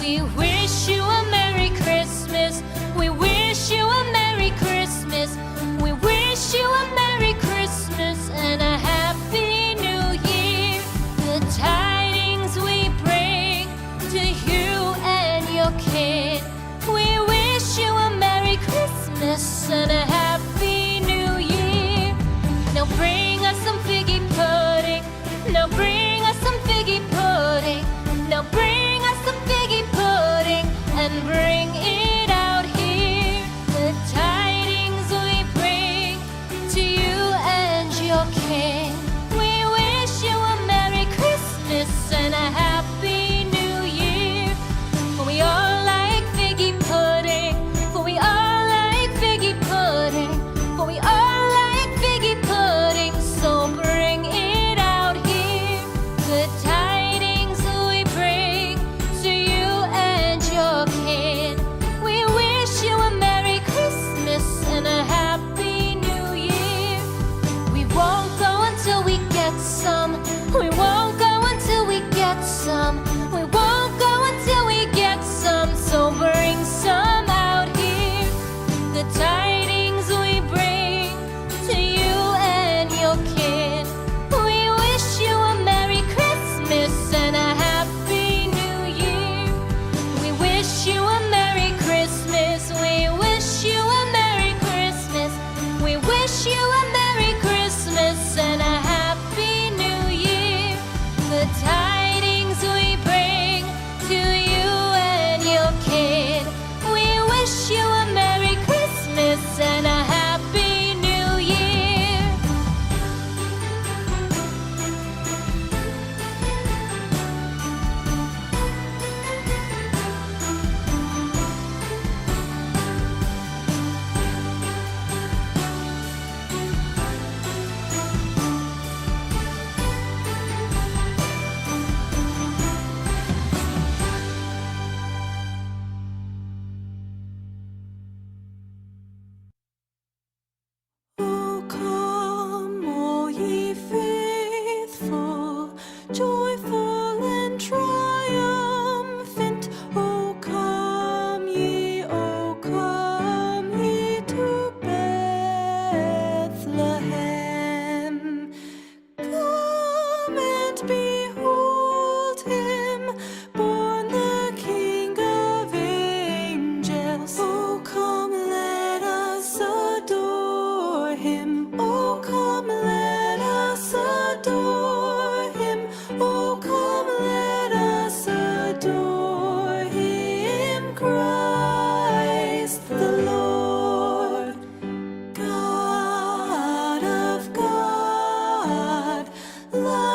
We wish you a Merry Christmas. We wish you a Merry Christmas. We wish you a Merry Christmas and a Happy New Year. The tidings we bring to you and your kid. We wish you a Merry Christmas and a Happy New Year. Now bring us some figgy pudding. Now bring us some figgy pudding. Now bring us some figgy pudding and bring it out here. The tidings we bring to you and your king. We wish you a Merry Christmas and a Happy New Year. For we all like figgy pudding. For we all like figgy pudding. For we all like figgy pudding. So bring it out here. The tidings we bring to you and your kid. We wish you a Merry Christmas and a Happy New Year. We won't go until we get some. We won't go until we get some. We won't go until we get some. So bring some out here. The tidings we bring to you and your kid. We wish you a Merry Christmas and a Happy New Year. We wish you a Merry Christmas. We wish you a Merry Christmas. We wish you a Merry Christmas and a Happy New Year. The tidings we bring to you and your kid. We wish you a Merry Christmas and a Happy New Year. O come, all ye faithful, joyful and triumphant. O come ye to Bethlehem. Come and behold him, born the King of angels. Oh, come, let us adore him. Oh, come, let us adore him. Oh, come, let us adore him. Christ the Lord, God of God, light